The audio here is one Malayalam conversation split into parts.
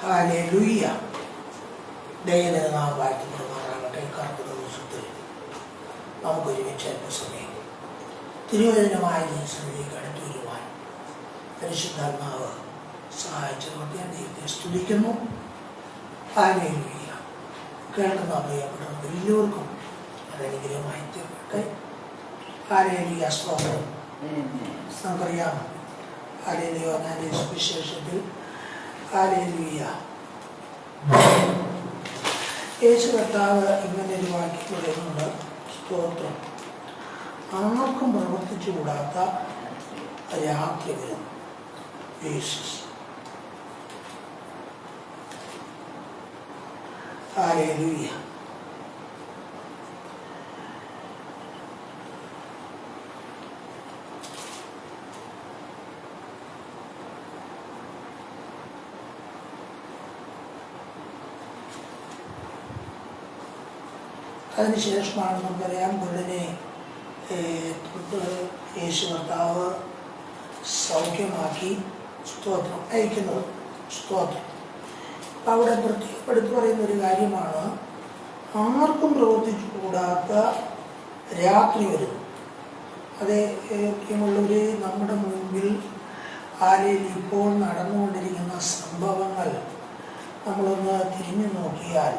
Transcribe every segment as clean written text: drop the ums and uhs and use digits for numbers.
ഹല്ലേലൂയ. ദൈവത്തിന്റെ നാമം വാഴ്ത്തപ്പെടുമാറാകട്ടെ. കർത്തൃ ദിവസത്തിൽ നമുക്ക് ഒരുമിച്ച് അല്പസമയം തിരുവചനമായ ദൈവസന്നിധിയിലേക്ക് അടുത്തു വരുവാൻ പരിശുദ്ധാത്മാവ് സഹായിച്ചതുകൊണ്ട് ഞാൻ ദൈവത്തെ സ്തുതിക്കുന്നു. ഹല്ലേലൂയ. കേൾക്കുന്ന പ്രിയപ്പെട്ടവർക്ക് എല്ലാവർക്കും അതനുഗ്രഹമായി തീർക്കട്ടെ. ഹല്ലേലൂയ. സ്തോത്രം. നമുക്കറിയാം ഹല്ലേലൂയ സുവിശേഷത്തിൽ ഹല്ലേലൂയ യേശു കർത്താവ് ഇങ്ങനെ ഒരു വാക്യം പറയുന്നുണ്ട്. സ്തോത്രം. ആർക്കും പ്രവർത്തിച്ചുകൂടാത്ത രാത്രി വരും. യേശുസ്. ഹല്ലേലൂയ. അതിനുശേഷമാണ് നമുക്കറിയാം കുരുടനെ യേശു കർത്താവ് സൗഖ്യമാക്കി സ്തോത്രം അയക്കുന്നത്. സ്തോത്രം. അവിടെ പ്രത്യേകപ്പെടുത്തി പറയുന്ന ഒരു കാര്യമാണ്, ആർക്കും പ്രവർത്തിച്ചു കൂടാത്ത രാത്രി വരുന്നു. അതേ പ്രിയമുള്ളവര്, നമ്മുടെ മുൻപിൽ ആലയിൽ ഇപ്പോൾ നടന്നുകൊണ്ടിരിക്കുന്ന സംഭവങ്ങൾ നമ്മളൊന്ന് തിരിഞ്ഞു നോക്കിയാൽ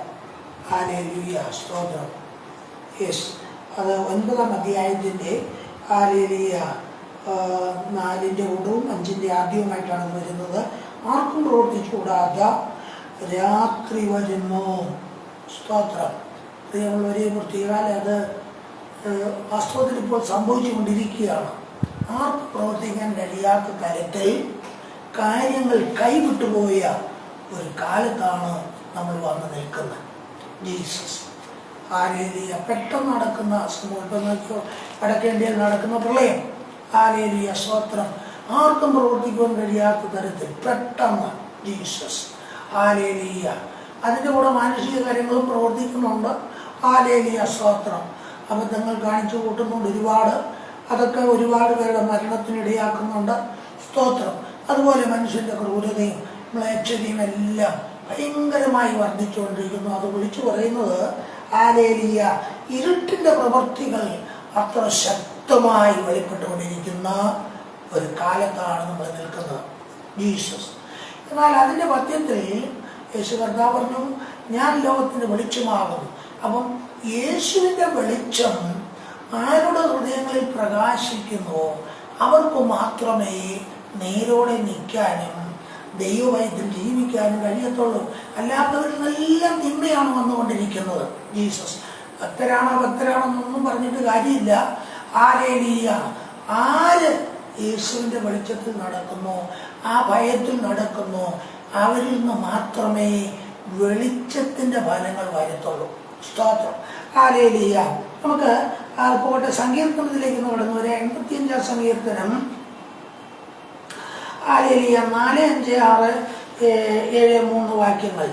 ഹല്ലേലൂയ. സ്തോത്രം. യെസ്, അത് 9-ാം അധ്യായത്തിൻ്റെ ഹല്ലേലൂയ 4-ന്റെ ഒടുവും 5-ന്റെ ആദ്യവുമായിട്ടാണ് വരുന്നത്. ആർക്കും പ്രവർത്തിച്ചുകൂടാത്ത രാത്രി വരുന്നു. സ്തോത്രം. പ്രിയമുള്ളവരെ, പ്രത്യേകാൽ അത് വാസ്തവത്തിൽ ഇപ്പോൾ സംഭവിച്ചുകൊണ്ടിരിക്കുകയാണ്. ആർക്കും പ്രവർത്തിക്കാൻ കഴിയാത്ത തരത്തിൽ കാര്യങ്ങൾ കൈവിട്ടുപോയ ഒരു കാലത്താണ് നമ്മൾ വന്ന് നിൽക്കുന്നത്. ജീസസ്. ഹല്ലേലൂയ. പെട്ടെന്ന് നടക്കുന്ന സമൂഹം വടക്കേ ഇന്ത്യയിൽ നടക്കുന്ന പ്രളയം. ഹല്ലേലൂയ. സ്തോത്രം. ആർക്കും പ്രവർത്തിക്കുവാൻ കഴിയാത്ത തരത്തിൽ പെട്ടെന്ന് ജീസസ്. ഹല്ലേലൂയ. അതിൻ്റെ കൂടെ മാനുഷിക കാര്യങ്ങളും പ്രവർത്തിക്കുന്നുണ്ട്. ഹല്ലേലൂയ. സ്തോത്രം. അബദ്ധങ്ങൾ കാണിച്ചു കൂട്ടുന്നുണ്ട് ഒരുപാട്. അതൊക്കെ ഒരുപാട് പേരുടെ മരണത്തിനിടയാക്കുന്നുണ്ട്. സ്തോത്രം. അതുപോലെ മനുഷ്യൻ്റെ ക്രൂരതയും മ്ലേച്ഛതയും എല്ലാം ഭയങ്കരമായി വർദ്ധിച്ചുകൊണ്ടിരിക്കുന്നു. അത് വിളിച്ചു പറയുന്നത് ഹല്ലേലൂയ ഇരുട്ടിൻ്റെ പ്രവൃത്തികൾ അത്ര ശക്തമായി വെളിപ്പെട്ടുകൊണ്ടിരിക്കുന്ന ഒരു കാലത്താണ് നമ്മൾ നിൽക്കുന്നത്. ജീസസ്. എന്നാൽ അതിൻ്റെ മധ്യത്തിൽ യേശു കർത്താവ് പറഞ്ഞു, ഞാൻ ലോകത്തിൻ്റെ വെളിച്ചമാകുന്നു. അപ്പം യേശുവിൻ്റെ വെളിച്ചം ആരുടെ ഹൃദയങ്ങളിൽ പ്രകാശിക്കുന്നുവോ അവർക്ക് മാത്രമേ നേരോടെ നിൽക്കാനും ദൈവവൈദ്യം ജീവിക്കാനും കഴിയത്തുള്ളൂ. അല്ലാത്തവരിലെല്ലാം തിന്മയാണ് വന്നുകൊണ്ടിരിക്കുന്നത്. ജീസസ്. ഭക്തരാണെന്നൊന്നും പറഞ്ഞിട്ട് കാര്യമില്ല. ഹല്ലേലൂയ. ആര് യേശുവിൻ്റെ വെളിച്ചത്തിൽ നടക്കുന്നു, ആ ഭയത്തിൽ നടക്കുന്നു, അവരിൽ നിന്ന് മാത്രമേ വെളിച്ചത്തിൻ്റെ ഫലങ്ങൾ വരത്തുള്ളൂ. സ്തോത്രം. ഹല്ലേലൂയ. നമുക്ക് പോകട്ടെ, സങ്കീർത്തനത്തിലേക്ക് കടന്നു വരാം. 85-ാം സങ്കീർത്തനം ഹല്ലേലൂയ 4, 5, 6, 7, 3 വാക്യങ്ങൾ.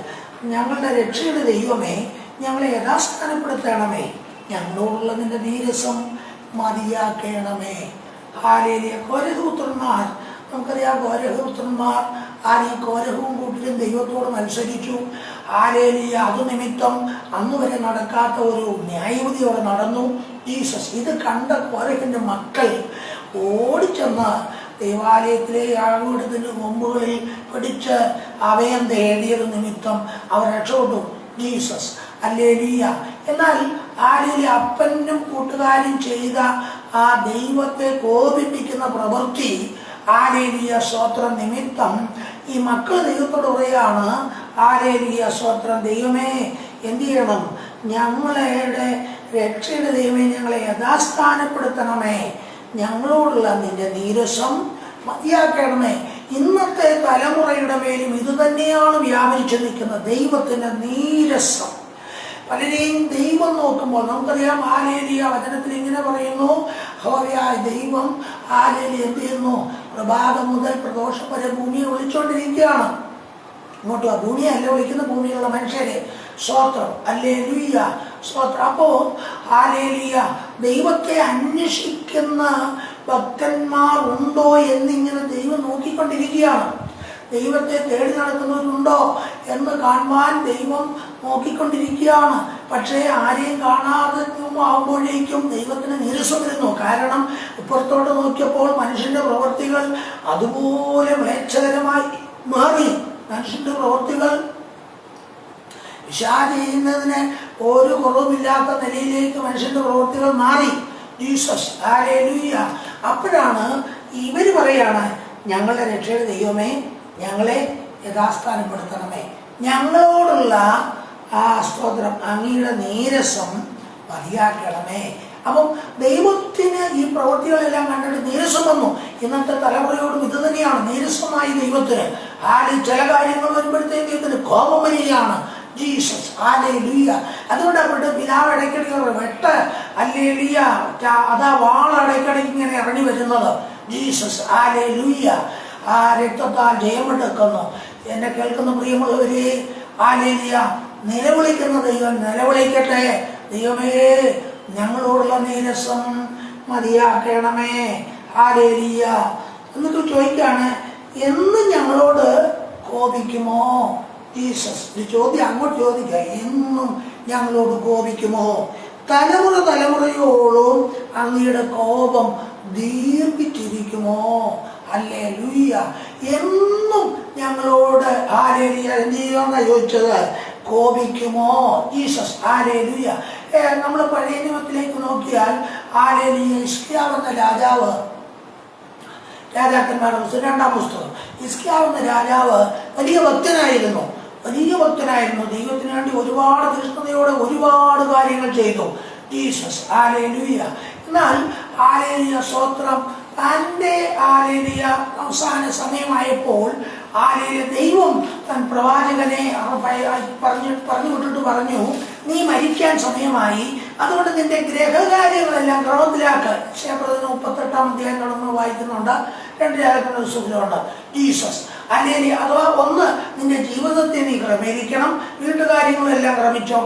ഞങ്ങളുടെ രക്ഷയുടെ ദൈവമേ, ഞങ്ങളെ യഥാസ്ഥാനപ്പെടുത്തണമേ, ഞങ്ങളോടുള്ള നിന്റെ നീരസം മതിയാക്കണമേ. ഹല്ലേലൂയ. കോരഹപുത്രന്മാർ, നമുക്കറിയാം കോരഹപുത്രന്മാർ ഈ കോരഹവും കൂട്ടിലും ദൈവത്തോട് മത്സരിച്ചു. ഹല്ലേലൂയ. അത് നിമിത്തം അന്ന് വരെ നടക്കാത്ത ഒരു ന്യായവിധി അവിടെ നടന്നു. ജീസസ്. ഇത് കണ്ട കോരഹിൻ്റെ മക്കൾ ഓടിച്ചെന്ന് ദേവാലയത്തിലെ യാഗപീഠത്തിൻ്റെ കൊമ്പുകളിൽ പിടിച്ച് അഭയം തേടിയത് നിമിത്തം അവർ രക്ഷപ്പെട്ടു. ജീസസ്. ഹല്ലേലൂയ. എന്നാൽ ഹല്ലേലൂയ അപ്പനും കൂട്ടുകാരും ചെയ്ത ആ ദൈവത്തെ കോപിപ്പിക്കുന്ന പ്രവൃത്തി ഹല്ലേലൂയ സ്തോത്രം നിമിത്തം ഈ മക്കൾ ദൈവത്തോട് പറയുകയാണ്, ഹല്ലേലൂയ സ്തോത്രം, ദൈവമേ എന്ത് ചെയ്യണം? ഞങ്ങളുടെ രക്ഷയുടെ ദൈവമേ, ഞങ്ങളെ യഥാസ്ഥാനപ്പെടുത്തണമേ, ഞങ്ങളോടുള്ള നിന്റെ നീരസം മതിയാക്കണമേ. ഇന്നത്തെ തലമുറയുടെ മേലും ഇത് തന്നെയാണ് വ്യാപരിച്ചു നിൽക്കുന്നത്, ദൈവത്തിൻ്റെ നീരസം. പലരെയും ദൈവം നോക്കുമ്പോൾ നമുക്കറിയാം, ഹല്ലേലൂയ വചനത്തിൽ ഇങ്ങനെ പറയുന്നു, ഹോയായ ദൈവം ഹല്ലേലൂയ എന്ത് ചെയ്യുന്നു? പ്രഭാതം മുതൽ പ്രദോഷം വരെ ഭൂമിയെ വിളിച്ചുകൊണ്ടിരിക്കുകയാണ്. ഇങ്ങോട്ട് ആ ഭൂമിയല്ല വിളിക്കുന്ന, ഭൂമിയിലുള്ള മനുഷ്യരെ. സ്തോത്രം. ഹല്ലേലൂയ. സ്തോത്രം. അപ്പോൾ ഹല്ലേലൂയ ദൈവത്തെ അന്വേഷിക്കുന്ന ഭക്തന്മാർ ഉണ്ടോ എന്നിങ്ങനെ ദൈവം നോക്കിക്കൊണ്ടിരിക്കുകയാണ്. ദൈവത്തെ തേടി നടക്കുന്നവരുണ്ടോ എന്ന് കാണുവാൻ ദൈവം നോക്കിക്കൊണ്ടിരിക്കുകയാണ്. പക്ഷേ ആരെയും കാണാതെ ആകുമ്പോഴേക്കും ദൈവത്തിന് നീരസം വരുന്നു. കാരണം ഇപ്പുറത്തോട്ട് നോക്കിയപ്പോൾ മനുഷ്യന്റെ പ്രവൃത്തികൾ അതുപോലെ മ്ലേച്ഛകരമായി മാറി. മനുഷ്യന്റെ പ്രവൃത്തികൾ പിശാച് ചെയ്യുന്നതിന് ഒരു കുറവുമില്ലാത്ത നിലയിലേക്ക് മനുഷ്യന്റെ പ്രവൃത്തികൾ മാറി. Jesus hallelujah. അപ്പോഴാണ് ഇവർ പറയാണ്, ഞങ്ങളുടെ രക്ഷയുടെ ദൈവമേ, ഞങ്ങളെ യഥാസ്ഥാനപ്പെടുത്തണമേ, ഞങ്ങളോടുള്ള ആ സ്തോത്രം അങ്ങയുടെ നീരസം മതിയാക്കണമേ. അപ്പം ദൈവത്തിന് ഈ പ്രവൃത്തികളെല്ലാം കണ്ടിട്ട് നീരസം വന്നു. ഇന്നത്തെ തലമുറയോടും ഇത് തന്നെയാണ്, നീരസമായി ദൈവത്തിന്. ചില കാര്യങ്ങൾ വരുമ്പോഴത്തേക്ക് ദൈവത്തിന് കോപം വരികയാണ്. Jesus hallelujah. അതുകൊണ്ട് അവരുടെ പിതാവ് ഇടയ്ക്കിടയ്ക്ക് വെട്ട് ഹല്ലേലൂയ, അതാ വാളടയ്ക്കിടയ്ക്ക് ഇങ്ങനെ ഇറങ്ങി വരുന്നത്. Jesus hallelujah. ആ രക്തത്താൽ ജയമെടുക്കുന്നു. എന്നെ കേൾക്കുന്ന പ്രിയമുള്ളവരെ, ഹല്ലേലൂയ, നിലവിളിക്കുന്ന ദൈവം നിലവിളിക്കട്ടെ. ദൈവമേ, ഞങ്ങളോടുള്ള നീരസം മതിയാക്കണമേ. ഹല്ലേലൂയ. എന്നിട്ട് ചോദിക്കാണ്, എന്നും ഞങ്ങളോട് കോപിക്കുമോ? ജീസസ് ഒരു ചോദ്യം അങ്ങോട്ട് ചോദിക്കുക, എന്നും ഞങ്ങളോട് കോപിക്കുമോ? തലമുറ തലമുറയോളം അങ്ങയുടെ കോപം ദീർഘിച്ചിരിക്കുമോ? ഹല്ലേലൂയ. എന്നും ഞങ്ങളോട് ഹല്ലേലൂയ എന്ത് ചെയ്യുമെന്നാ ചോദിച്ചത്? കോപിക്കുമോ? Jesus hallelujah. നമ്മൾ പഴയ നിയമത്തിലേക്ക് നോക്കിയാൽ ഹല്ലേലൂയ, ഹിസ്കിയാവെന്ന രാജാവ്, രാജാക്കന്മാരുടെ പുസ്തകം 2-ാം പുസ്തകം, ഹിസ്കിയാവെന്ന രാജാവ് വലിയ ഭക്തനായിരുന്നു. ദൈവത്തിന് വേണ്ടി ഒരുപാട് തീഷ്ണതയോടെ ഒരുപാട് കാര്യങ്ങൾ ചെയ്തു. Jesus hallelujah. എന്നാൽ ഹല്ലേലൂയ സ്തോത്രം, തൻ്റെ ഹല്ലേലൂയ അവസാന സമയമായപ്പോൾ ഹല്ലേലൂയ ദൈവം തൻ പ്രവാചകനെ പറഞ്ഞു വിട്ടിട്ട് പറഞ്ഞു, നീ മരിക്കാൻ സമയമായി, അതുകൊണ്ട് നിന്റെ ഗ്രഹകാര്യങ്ങളെല്ലാം ക്രമത്തിലാക്ക്. ശേപ്രതിന് 38-ാം അധ്യായം നമ്മൾ വായിക്കുന്നുണ്ട്, 2 രാജാക്കന്മാരുടെ പുസ്തകത്തിലുണ്ട്. Jesus hallelujah. അഥവാ ഒന്ന്, നിന്റെ ജീവിതത്തെ നീ ക്രമീകരിക്കണം, വീട്ടുകാര്യങ്ങളെല്ലാം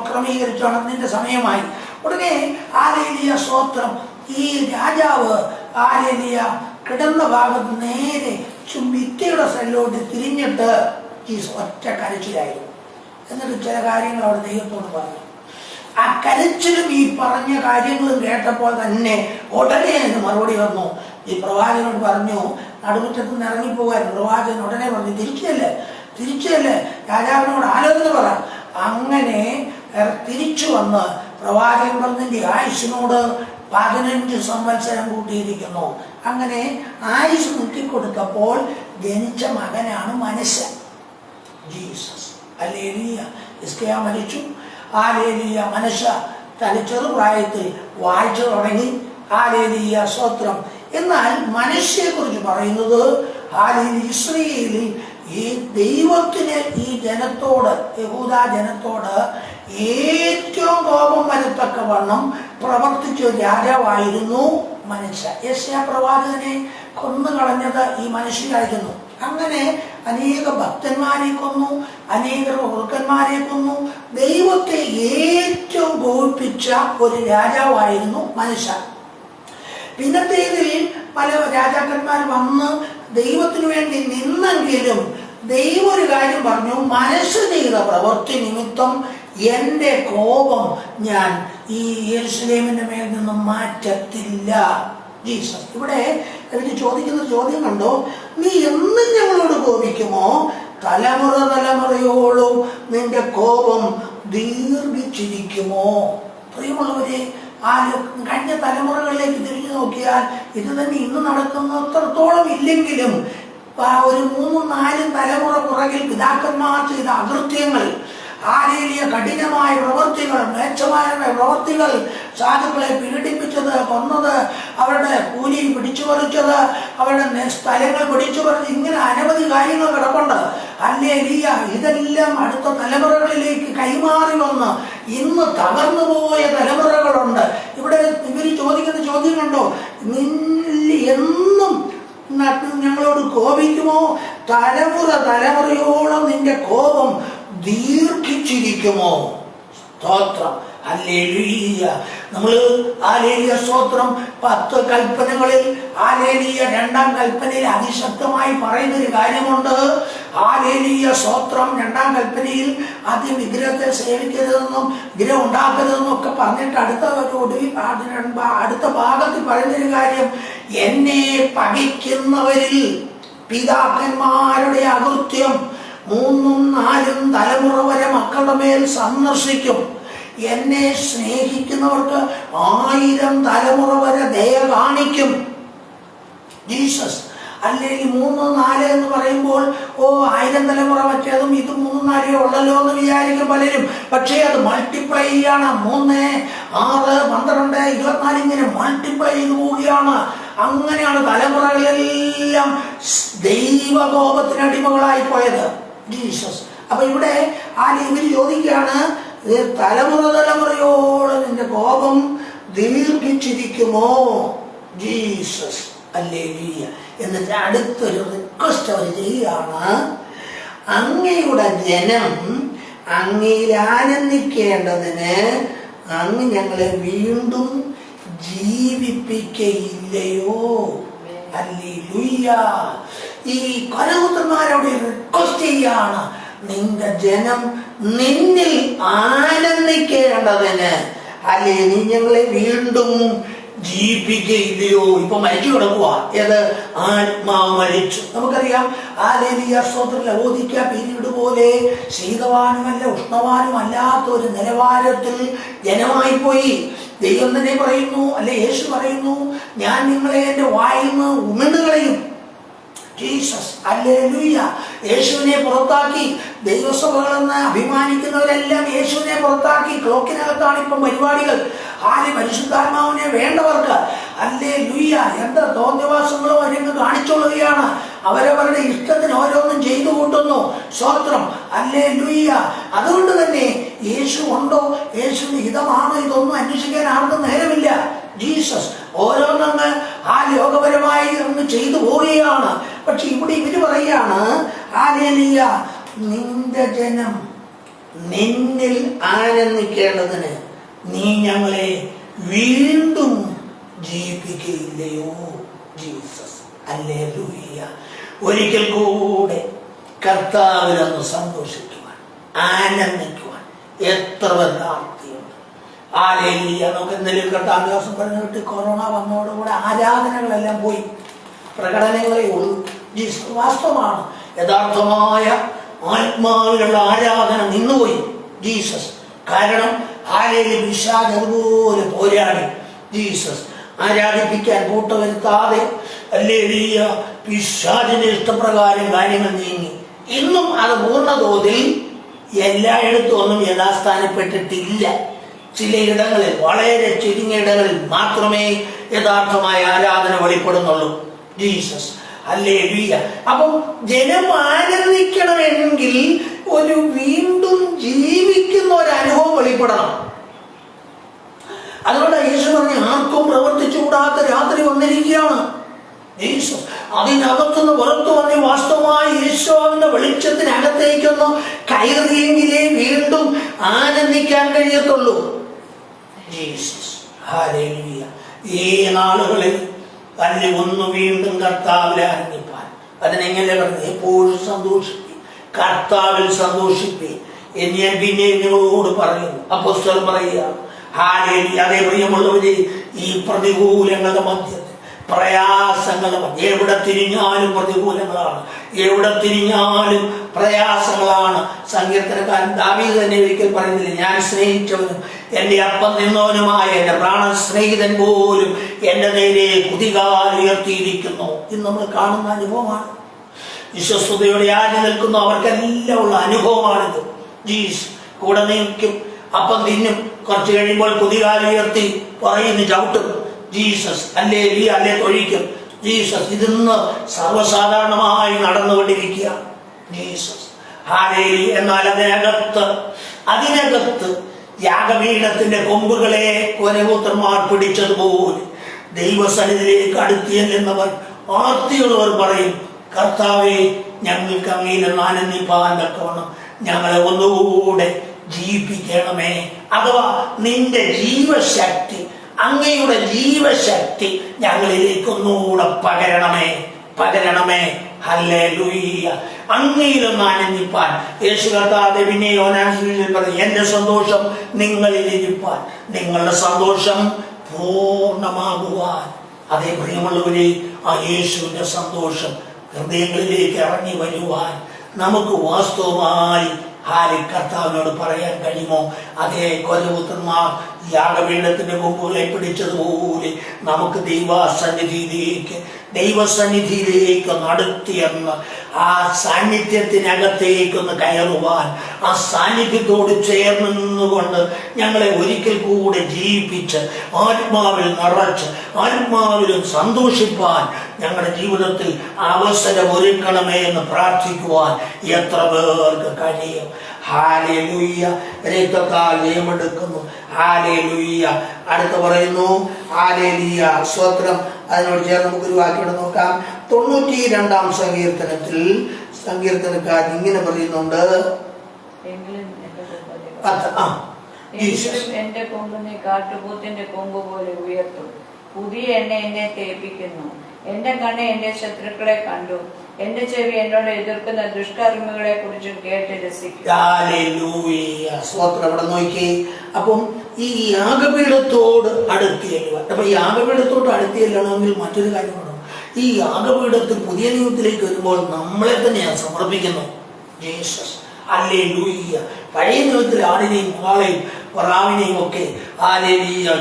ക്രമീകരിച്ചോണം, നിന്റെ സമയമായി. ഉടനെ ഹല്ലേലൂയ സ്തോത്രം, ഈ രാജാവ് ഹല്ലേലൂയ കിടന്ന ഭാഗത്ത് നേരെ ഭിത്തിയുടെ സൈഡിലോട്ട് തിരിഞ്ഞിട്ട് ഒറ്റ കരച്ചിലായിരുന്നു. എന്നിട്ട് ചില കാര്യങ്ങൾ അവിടെ ദൈവത്തോട് പറഞ്ഞു. ആ കരച്ചിലും ഈ പറഞ്ഞ കാര്യങ്ങളും കേട്ടപ്പോൾ തന്നെ ഉടനെ അതിന് മറുപടി വന്നു. ഈ പ്രവാചകനോട് പറഞ്ഞു, നടുമുറ്റത്ത് നിന്ന് ഇറങ്ങിപ്പോകാൻ. പ്രവാചകൻ ഉടനെ പറഞ്ഞു, തിരിച്ചല്ലേ രാജാവിനോട് ആലോചന പറ. അങ്ങനെ തിരിച്ചു വന്ന് പ്രവാചകൻ പറഞ്ഞതിൻ്റെ ആയുഷിനോട് 15 സംവത്സരം കൂട്ടിയിരിക്കുന്നു. അങ്ങനെ ആയുസ് നീട്ടിക്കൊടുത്തപ്പോൾ ജനിച്ച മകനാണ് മനശ്ശെ. Jesus hallelujah. ഹിസ്കിയാ മരിച്ചു. ഹല്ലേലൂയ. മനശ്ശെ തന്റെ ചെറുപ്രായത്തിൽ വാഴ്ച തുടങ്ങി. ഹല്ലേലൂയ സ്തോത്രം. എന്നാൽ മനശ്ശെയെ കുറിച്ച് പറയുന്നത്, ഹല്ലേലൂയ, ഇസ്രായേലിൽ ഈ ദൈവത്തിന് ഈ ജനത്തോട്, യഹൂദ ജനത്തോട് ഏറ്റവും കോപം വരത്തക്കവണ്ണം പ്രവർത്തിച്ച രാജാവായിരുന്നു മനശ്ശെ. യെശയ്യാ പ്രവാചകനെ കൊന്നുകളഞ്ഞത് ഈ മനുഷ്യരായിരുന്നു. അങ്ങനെ അനേക ഭക്തന്മാരെ കൊന്നു, അനേക വൃക്കന്മാരെ കൊന്നു. ദൈവത്തെ ഏറ്റവും കോപിപ്പിച്ച ഒരു രാജാവായിരുന്നു മനശ്ശെ. പിന്നത്തേതിൽ പല രാജാക്കന്മാർ വന്ന് ദൈവത്തിനു വേണ്ടി നിന്നെങ്കിലും ദൈവം ഒരു കാര്യം പറഞ്ഞു, മനസ്സ് ചെയ്ത പ്രവൃത്തി നിമിത്തം എൻ്റെ കോപം ഞാൻ ഈ യെരൂശലേമിന്റെ മേൽ നിന്നും മാറ്റത്തില്ല. ജീസസ് ഇവിടെ എനിക്ക് ചോദിക്കുന്ന ചോദ്യം കണ്ടോ, നീ എന്നും ഞങ്ങളോട് കോപിക്കുമോ? തലമുറ തലമുറയോളം നിന്റെ കോപം ദീർഘിച്ചിരിക്കുമോ? പ്രിയമുള്ളവരെ, കഴിഞ്ഞ തലമുറകളിലേക്ക് തിരിഞ്ഞു നോക്കിയാൽ ഇത് തന്നെ ഇന്ന് നടക്കുന്നത്രത്തോളം ഇല്ലെങ്കിലും ഒരു 3-4 തലമുറ പുറകിൽ പിതാക്കന്മാർ ചെയ്ത അകൃത്യങ്ങൾ, ഹല്ലേലൂയ, കഠിനമായ പ്രവൃത്തികൾ, മേച്ഛമായ പ്രവൃത്തികൾ, സാധുക്കളെ പീഡിപ്പിച്ചത്, കൊന്നത്, അവരുടെ കൂലി പിടിച്ചുപറിച്ചത്, അവരുടെ സ്ഥലങ്ങൾ പിടിച്ചുപറിച്ചത്, ഇങ്ങനെ അനവധി കാര്യങ്ങൾ കിടപ്പുണ്ട്. ഹല്ലേലൂയ. ഇതെല്ലാം അടുത്ത തലമുറകളിലേക്ക് കൈമാറി വന്ന് ഇന്ന് തകർന്നുപോയ തലമുറകളുണ്ട്. ഇവിടെ ഇവർ ചോദിക്കുന്ന ചോദ്യം കണ്ടോ, എന്നും ഞങ്ങളോട് കോപിക്കുമോ? തലമുറ തലമുറയോളം നിന്റെ കോപം ദീർഘിച്ചിരിക്കുമോ? സ്തോത്രം ഹല്ലേലൂയ. നമ്മൾ ഹല്ലേലൂയ സ്തോത്രം 10 കൽപ്പനകളിൽ ഹല്ലേലൂയ 2-ാം കൽപ്പനയിൽ അതിശക്തമായി പറയുന്ന ഒരു കാര്യമുണ്ട്. ഹല്ലേലൂയ സ്തോത്രം 2-ാം കൽപ്പനയിൽ ആദ്യം വിഗ്രഹത്തെ സേവിക്കരുതെന്നും വിഗ്രഹം ഉണ്ടാക്കരുതെന്നും ഒക്കെ പറഞ്ഞിട്ട് അടുത്ത ഭാഗത്തിൽ പറയുന്നൊരു കാര്യം, എന്നെ പകയ്ക്കുന്നവരിൽ പിതാക്കന്മാരുടെ അകൃത്യം 3-4 തലമുറ വരെ മക്കളുടെ മേൽ സന്ദർശിക്കും. എന്നെ സ്നേഹിക്കുന്നവർക്ക് 1000 തലമുറ വരെ ദയ കാണിക്കും. ജീസസ്. അല്ലെങ്കിൽ 3-4 എന്ന് പറയുമ്പോൾ 1000 തലമുറ മറ്റേതും ഇത് 3-4 ഉള്ളല്ലോ എന്ന് വിചാരിക്കും പലരും. പക്ഷേ അത് മൾട്ടിപ്ലൈ ചെയ്യാണ്. 3, 6, 12, 24 ഇങ്ങനെ മൾട്ടിപ്ലൈ ചെയ്ത് പോവുകയാണ്. അങ്ങനെയാണ് തലമുറകളെല്ലാം ദൈവകോപത്തിന് അടിമകളായി പോയത്. ജീസസ്. അപ്പൊ ഇവിടെ ഇവർ ചോദിക്കുകയാണ്, തലമുറയോളം നിന്റെ കോപം ദീർഘിച്ചിരിക്കുമോ? ജീസസ്. ഹല്ലേലൂയ. എന്നിട്ട് അടുത്തൊരു റിക്വസ്റ്റ് അവർ ചെയ്യുകയാണ്, അങ്ങയുടെ ജനം അങ്ങയിൽ ആനന്ദിക്കേണ്ടതിന് അങ്ങ് ഞങ്ങളെ വീണ്ടും ജീവിപ്പിക്കയില്ലയോ? ഹല്ലേലൂയ. ഈ കൊലകുത്തന്മാരോട് റിക്വസ്റ്റ് ചെയ്യാണ്, നിന്റെ ജനം നിന്നിൽ ആനന്ദിക്കേണ്ടതിന് അല്ലേ നീ ഞങ്ങളെ വീണ്ടും ജീവിപ്പിക്കയില്ലയോ? ഇപ്പൊ മരിച്ചു കിടക്കുക. ഏത്? ആത്മാവ് മരിച്ചു. നമുക്കറിയാം ഹല്ലേലൂയ സ്തോത്രം. ലവോദിക്ക പീരീഡ് പോലെ ശീതവാനുമല്ല ഉഷ്ണവാനും അല്ലാത്ത ഒരു നിലവാരത്തിൽ ജനമായി പോയി. ദൈവം തന്നെ പറയുന്നു, അല്ലെ യേശു പറയുന്നു, ഞാൻ നിങ്ങളെ എന്റെ വായിൽ നിന്ന് ഉമിഴ്ന്നുകളയും. ജീസസ്. ഹല്ലേലൂയ. യേശുവിനെ പുറത്താക്കി. ദൈവസഭകളെന്ന് അഭിമാനിക്കുന്നവരെല്ലാം യേശുവിനെ പുറത്താക്കി. ക്ലോക്കിനകത്താണ് ഇപ്പം പരിപാടികൾ. പരിശുദ്ധാത്മാവിനെ വേണ്ടവർക്ക് ഹല്ലേലൂയ എന്താ തോന്നിയവാസങ്ങളോ അവരങ്ങ് കാണിച്ചുകൊള്ളുകയാണ്. അവരവരുടെ ഇഷ്ടത്തിന് ഓരോന്നും ചെയ്തു കൂട്ടുന്നു. സ്തോത്രം. ഹല്ലേലൂയ. അതുകൊണ്ട് തന്നെ യേശു ഉണ്ടോ, യേശുവിന് ഹിതമാണോ, ഇതൊന്നും അന്വേഷിക്കാൻ ആർക്കും നേരമില്ല. ജീസസ്. ഓരോന്നങ്ങ് ലോകപരമായി അങ്ങ് ചെയ്തു പോവുകയാണ്. പക്ഷെ ഇവിടെ ഇവര് പറയുകയാണ്, ഹല്ലേലൂയ നിന്റെ ജനം നിന്നിൽ ആനന്ദിക്കേണ്ടതിന് നീ ഞങ്ങളെ വീണ്ടും ജീവിപ്പിക്കുകയില്ലയോ? ജീസസ്. ഹല്ലേലൂയ. ഒരിക്കൽ കൂടെ കർത്താവിലൊന്ന് സന്തോഷിക്കുവാൻ, ആനന്ദിക്കുവാൻ എത്ര പ്രാപ്തിയുണ്ട്. ഹല്ലേലൂയ. നമുക്ക് എന്തെങ്കിലും കർത്താവ് ദിവസം പറഞ്ഞു വിട്ട് കൊറോണ വന്നതോടുകൂടെ ആരാധനകളെല്ലാം പോയി, പ്രകടനങ്ങളെ ഉള്ളൂ. ജീസസ്. വാസ്തവമാണ്. യഥാർത്ഥമായ ആത്മാവിലുള്ള ആരാധന നിന്നുപോയി. ജീസസ്. കാരണം പിശാച് അതുപോലെ പോരാടി. ജീസസ്. ആരാധിപ്പിക്കാൻ കൂട്ടുവരുത്താതെ ഹല്ലേലൂയ പിശാചിന്റെ ഇഷ്ടപ്രകാരം കാര്യങ്ങൾ നീങ്ങി. ഇന്നും അത് പൂർണ്ണതോതിൽ എല്ലായിടത്തും ഒന്നും യഥാസ്ഥാനപ്പെട്ടിട്ടില്ല. ചിലയിടങ്ങളിൽ, വളരെ ചുരുങ്ങിയ ഇടങ്ങളിൽ മാത്രമേ യഥാർത്ഥമായ ആരാധന വെളിപ്പെടുന്നുള്ളൂ. ജീസസ്. ഹല്ലേലൂയ. അപ്പം ജനം ആനന്ദിക്കണമെങ്കിൽ ഒരു വീണ്ടും ജീവിക്കുന്ന ഒരു അനുഭവം വെളിപ്പെടണം. അതുകൊണ്ട് യേശു പറഞ്ഞു, ആർക്കും പ്രവർത്തിച്ചുകൂടാത്ത രാത്രി വന്നിരിക്കുകയാണ്. ജീസസ്. അതിനകത്തുനിന്ന് പുറത്തു വന്ന് വാസ്തവമായി യേശുവിന്റെ വെളിച്ചത്തിനകത്തേക്കൊന്ന് കയറിയെങ്കിലേ വീണ്ടും ആനന്ദിക്കാൻ കഴിയത്തുള്ളൂ. ജീസസ്. ഹല്ലേലൂയ. ഈ നാളുകളിൽ തന്നെ ഒന്ന് വീണ്ടും കർത്താവിൽ ആനന്ദിപ്പാൻ, അതിനെങ്ങനെ പറഞ്ഞു? എപ്പോഴും സന്തോഷിപ്പി, കർത്താവിൽ സന്തോഷിപ്പി എന്ന് ഞാൻ പിന്നെ നിങ്ങളോട് പറയുന്നു. അപ്പോസ്തലൻ പറയുക. ഹല്ലേലൂയ. അതേ പ്രിയമുള്ളവരെ, ഈ പ്രതികൂലങ്ങളുടെ മധ്യത്തിൽ, പ്രയാസങ്ങളുടെ മധ്യ, എവിടെ തിരിഞ്ഞാലും പ്രതികൂലങ്ങളാണ്, എവിടെ തിരിഞ്ഞാലും പ്രയാസങ്ങളാണ്. സങ്കീർത്തനക്കാരൻ ദാവീദ് തന്നെ ഒരിക്കൽ പറയുന്നില്ല, ഞാൻ സ്നേഹിച്ചവനും എന്റെ അപ്പം നിന്നവനുമായ എന്റെ പ്രാണ സ്നേഹിതൻ പോലും എന്റെ നേരെ കുതികാൽ ഉയർത്തിയിരിക്കുന്നു. ഇന്ന് നമ്മൾ കാണുന്ന അനുഭവമാണ്. വിശ്വസ്തയോടെ ആര് നിൽക്കുന്നു അവർക്കെല്ലാം ഉള്ള അനുഭവമാണിത്. ജീസ്. കൂടെ നിൽക്കും, അപ്പം തിന്നും, കുറച്ച് കഴിയുമ്പോൾ കുതികാൽ ഉയർത്തി പറയുന്നു ചവിട്ടും. ജീസസ്. അല്ലേ തൊഴിക്കും. ജീസസ്. ഇതിന്ന് സർവ്വസാധാരണമായി നടന്നുകൊണ്ടിരിക്കുക. ജീസസ്. ഹല്ലേലൂയ. എന്നാൽ അതിനകത്ത് യാഗപീഠത്തിന്റെ കൊമ്പുകളെ കൊലകൂത്രന്മാർ പിടിച്ചതുപോലെ ദൈവസന്നിധിയിലേക്ക് അടുത്തിയെന്നവർ ആർത്തിയുള്ളവർ പറയും, കർത്താവേ, ഞങ്ങൾക്ക് അങ്ങയിൽ ആനന്ദിപ്പാൻ തക്കവണ്ണം ഞങ്ങളെ ഒന്നുകൂടെ ജീവിപ്പിക്കണമേ. അഥവാ നിന്റെ ജീവശക്തി, അങ്ങയുടെ ജീവശക്തി ഞങ്ങളിലേക്ക് ഒന്നുകൂടെ പകരണമേ. ഹല്ലേലൂയ. അങ്ങയിലൊന്ന് ആനന്ദിപ്പാൻ യേശു കർത്താവ് പിന്നെ യോഹന്നാൻ സുവിശേഷത്തിൽ പറയും, എന്റെ സന്തോഷം നിങ്ങളിലിരിപ്പാൻ, നിങ്ങളുടെ സന്തോഷം പൂർണ്ണമാകുവാൻ. അതേ പ്രിയമുള്ളവരെ, ആ യേശുവിന്റെ സന്തോഷം ഹൃദയങ്ങളിലേക്ക് ഇറങ്ങി വരുവാൻ നമുക്ക് വാസ്തവമായി കർത്താവിനോട് പറയാൻ കഴിയുമോ? അതേ കൊലപുത്രന്മാർ യാഗപീഠത്തിന്റെ കൊമ്പുകളെ പിടിച്ചതുപോലെ നമുക്ക് ദൈവസന്നിധിയിലേക്ക് നടത്തിയെന്ന് ആ സാന്നിധ്യത്തിനകത്തേക്കൊന്ന് കയറുവാൻ, ആ സാന്നിധ്യത്തോട് ചേർന്നുകൊണ്ട് ഞങ്ങളെ ഒരിക്കൽ കൂടെ ജീവിപ്പിച്ച് ആത്മാവിൽ നിറച്ച് ആത്മാവിലും സന്തോഷിപ്പാൻ ഞങ്ങളുടെ ജീവിതത്തിൽ അവസരമൊരുക്കണമേ എന്ന് പ്രാർത്ഥിക്കുവാൻ എത്ര പേർക്ക് കഴിയും? ഹല്ലേലൂയ. രക്തത്താൽ ജയമെടുക്കുന്നു. ഹല്ലേലൂയ. അടുത്ത് പറയുന്നു ഹല്ലേലൂയ, സ്തോത്രം. അതിനോട് ചേർന്ന് നമുക്കൊരു വാക്യം നോക്കാം. 92-ാം സങ്കീർത്തനക്കാരൻ ഇങ്ങനെ പറയുന്നുണ്ട്, എന്റെ കൊമ്പിനെ കാട്ടുപോത്തിന്റെ കൊമ്പ് പോലെ ഉയർത്തും, പുതിയ എന്നെ തേപ്പിക്കുന്നു. എന്റെ കണ്ണ് എന്റെ ശത്രുക്കളെ കണ്ടു, എന്റെ ചെവി എന്നോട് എതിർക്കുന്ന ദുഷ്കർമ്മികളെ കുറിച്ചും കേട്ട് രസിക്കും. അവിടെ നോക്കി. അപ്പം ഈ യാഗപീഠത്തോട് അടുത്തിയല്ലുവാൻ, അപ്പൊ യാഗപീഠത്തോട് അടുത്തിയല്ലണമെങ്കിൽ മറ്റൊരു കാര്യമാണ്, ഈ യാഗപീഠത്തിൽ പുതിയ നിയമത്തിലേക്ക് വരുമ്പോൾ നമ്മളെ തന്നെയാണ് സമർപ്പിക്കുന്നത്. ജീസസ്. ഹല്ലേലൂയ. പഴയ നിയമത്തിൽ ആടിനെയും കാളയും പ്രാവിനെയും ഒക്കെ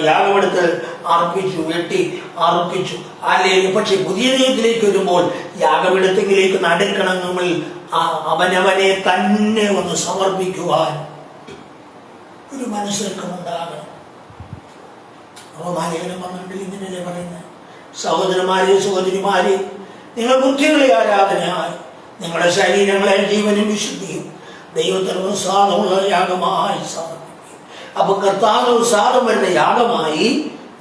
യാഗപീഠത്തിൽ അർപ്പിച്ചു, വെട്ടി അർപ്പിച്ചു. പക്ഷെ പുതിയ നിയമത്തിലേക്ക് വരുമ്പോൾ യാഗപീഠത്തിലേക്ക് നടക്കണമെങ്കിൽ അവനവനെ തന്നെ ഒന്ന് സമർപ്പിക്കുവാൻ ഒരു മനസ്സിലാക്കമുണ്ടാകണം. റോമാലേഖനം 12 ഇങ്ങനെയല്ലേ പറയുന്നത്, സഹോദരന്മാരെ സഹോദരിമാരെ, നിങ്ങൾ ബുദ്ധികളെ ആരാധനയായി നിങ്ങളുടെ ശരീരങ്ങളെ ജീവനും വിശുദ്ധിയും ദൈവത്തിന് പ്രസാദമുള്ള യാഗമായി സമർപ്പിക്കും. അപ്പൊ കർത്താവ് പ്രസാദം വരുന്ന യാഗമായി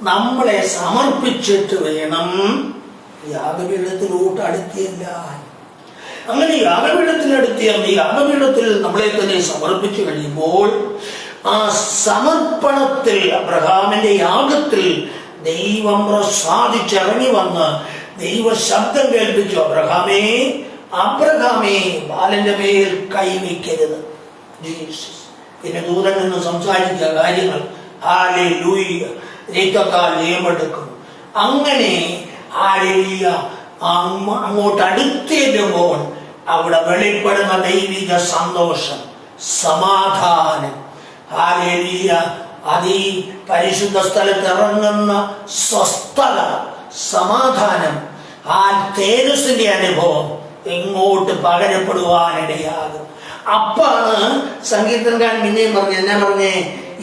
നമ്മളെ സമർപ്പിച്ചിട്ട് വേണം യാഗപീഠത്തിലോട്ട് അടുത്തിയെല്ലാൻ. അങ്ങനെ യാഗപീഠത്തിൽ അടുത്തിയാൽ യാഗപീഠത്തിൽ നമ്മളെ തന്നെ സമർപ്പിച്ചു കഴിയുമ്പോൾ ആ സമർപ്പണത്തിൽ, അബ്രഹാമിന്റെ യാഗത്തിൽ ദൈവം പ്രസാദിച്ചിറങ്ങി വന്ന് ദൈവ ശബ്ദം കേൾപ്പിച്ചു, അബ്രഹാമേ ബാലന്റെ മേൽ കൈവയ്ക്കരുത്. ജീസസ്. പിന്നെ ദൂതൻ നിന്ന് സംസാരിക്കുക കാര്യങ്ങൾ. ഹല്ലേലൂയ. രക്തത്താൽ ജയമെടുക്കുന്നു. അങ്ങനെ അങ്ങോട്ട് അടുത്തേക്കുമ്പോൾ അവിടെ വെളിപ്പെടുന്ന ദൈവിക സന്തോഷം, സമാധാനം. ഹല്ലേലൂയ. അതീ പരിശുദ്ധ സ്ഥലത്ത് ഇറങ്ങുന്ന സ്വസ്ഥത, സമാധാനം, ആ തേജസ്സിന്റെ അനുഭവം എങ്ങോട്ട് പകരപ്പെടുവാനിടയാകും. അപ്പാണ് സങ്കീർത്തനക്കാരൻ പിന്നെയും പറഞ്ഞേ,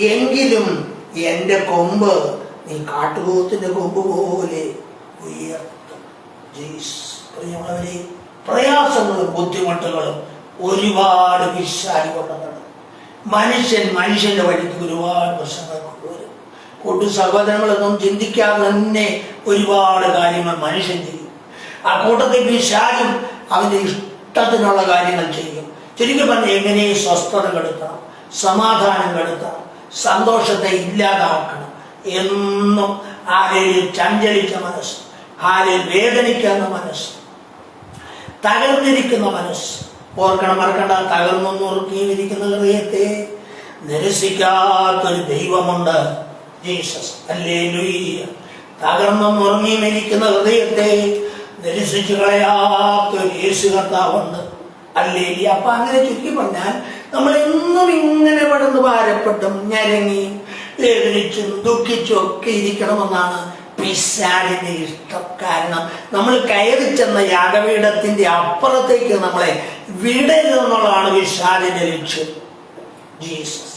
എങ്കിലും എന്റെ കൊമ്പ് നീ കാട്ടുപോത്തിന്റെ കൊമ്പ് പോലെ ഉയർത്തും. പ്രിയമുള്ളവരെ, പ്രയാസങ്ങളും ബുദ്ധിമുട്ടുകളും ഒരുപാട് വിശാലി കൊണ്ടുവരണം. മനുഷ്യന്റെ വഴിക്ക് ഒരുപാട് പ്രശ്നങ്ങൾ കൊണ്ടുവരും. സഹോദരങ്ങളൊന്നും ചിന്തിക്കാതെ തന്നെ ഒരുപാട് കാര്യങ്ങൾ മനുഷ്യൻ ചെയ്യും. ആ കൂട്ടത്തിൽ വിശാലും അവന്റെ ഇഷ്ടത്തിനുള്ള കാര്യങ്ങൾ ചെയ്യും. ചുരുക്കി പറഞ്ഞ് എങ്ങനെ സ്വസ്ഥത കെടുത്തണം, സമാധാനം കെടുത്തണം, സന്തോഷത്തെ ഇല്ലാതാക്കണം എന്നും ആരെയും ചഞ്ചലിച്ച മനസ്സ്, ആരെയും വേദനിക്കുന്ന മനസ്സ്, തകർന്നിരിക്കുന്ന മനസ്സ് മറക്കണ്ട. തകർന്നുറുക്കിയിരിക്കുന്ന ഹൃദയത്തെ നിരസിക്കാത്തൊരു ദൈവമുണ്ട്. ജീസസ്. ഹല്ലേലൂയ. തകർന്നുറങ്ങിയിരിക്കുന്ന ഹൃദയത്തെ നിരസിച്ചു കളയാത്തൊരു യേശു കർത്താവുണ്ട്. ഹല്ലേലൂയ. അപ്പൊ അങ്ങനെ ചുരുക്കി പറഞ്ഞാൽ നമ്മളെന്നും ഇങ്ങനെ പെടുന്നു ഭാരപ്പെട്ടും ഞരങ്ങിയും വേദനിച്ചും ദുഃഖിച്ചും ഒക്കെ ഇരിക്കണമെന്നാണ് പിശാചിന്റെ ഇഷ്ടം. കാരണം നമ്മൾ കയറി ചെന്ന യാഗപീഠത്തിന്റെ അപ്പുറത്തേക്ക് നമ്മളെ വിടരുതെന്നുള്ളതാണ് പിശാചിന്റെ ലക്ഷ്യം. ജീസസ്.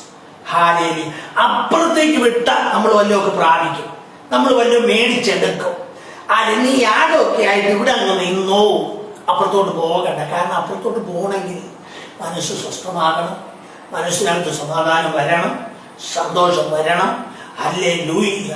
ഹല്ലേലൂയ. അപ്പുറത്തേക്ക് വിട്ടാൽ നമ്മൾ വല്ലതൊക്കെ പ്രാപിക്കും, നമ്മൾ വല്ലതും മേടിച്ചെടുക്കും. നീ യാഗമൊക്കെ ആയിട്ട് ഇവിടെ അങ്ങ് നിന്നോ, അപ്പുറത്തോട്ട് പോകണ്ട. കാരണം അപ്പുറത്തോട്ട് പോകണമെങ്കിൽ മനസ്സ് സ്വസ്ഥമാകണം, മനസ്സിനകത്ത് സമാധാനം വരണം, സന്തോഷം വരണം. ഹല്ലേലൂയ.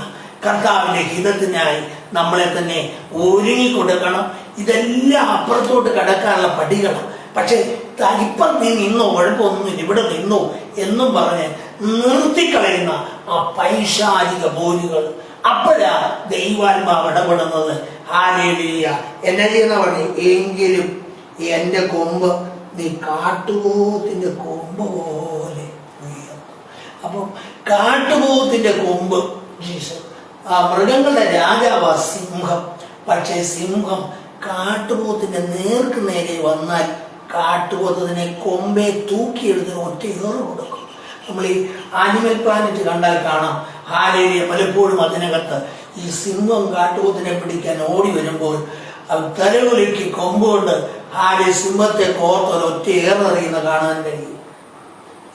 കർത്താവിന്റെ ഹിതത്തിനായി നമ്മളെ തന്നെ ഒരുങ്ങി കൊടുക്കണം. ഇതെല്ലാം അപ്പുറത്തോട്ട് കടക്കാനുള്ള പടികളാണ്. പക്ഷെ ഇപ്പം നീ നിന്നോ, കുഴപ്പമൊന്നുമില്ല, ഇവിടെ നിന്നോ എന്നും പറഞ്ഞ് നിർത്തിക്കളയുന്ന ആ പൈശാചിക പോരുകൾ. അപ്പോഴാ ദൈവാത്മാവ് ഇടപെടുന്നത്. ഹല്ലേലൂയ. എന്നെ ചെയ്യുന്ന പറഞ്ഞു, എങ്കിലും എന്റെ കൊമ്പ് നീ കാട്ടുപോത്തിന്റെ കൊമ്പ് പോലെ ഉയർത്തും. അപ്പം കാട്ടുപോത്തിന്റെ കൊമ്പ് ജീസസ്. ആ മൃഗങ്ങളുടെ രാജാവാ സിംഹം. പക്ഷേ സിംഹം കാട്ടുപോത്തിന്റെ നേർക്ക് നേരെ വന്നാൽ കാട്ടുപോത്തതിനെ കൊമ്പെ തൂക്കിയെടുത്ത് ഒറ്റ ഏറ് കൊടുക്കും. നമ്മൾ ഈ ആനിമൽ പ്ലാനറ്റ് കണ്ടാൽ കാണാം. ഹല്ലേലൂയ. പലപ്പോഴും അതിനകത്ത് ഈ സിംഹം കാട്ടുപോത്തിനെ പിടിക്കാൻ ഓടി വരുമ്പോൾ തലകുലുക്കി കൊമ്പുകൊണ്ട് സിംഹത്തെ കോർത്ത് ഒറ്റ ഏറെറിയുന്ന കാണാൻ കഴിയും.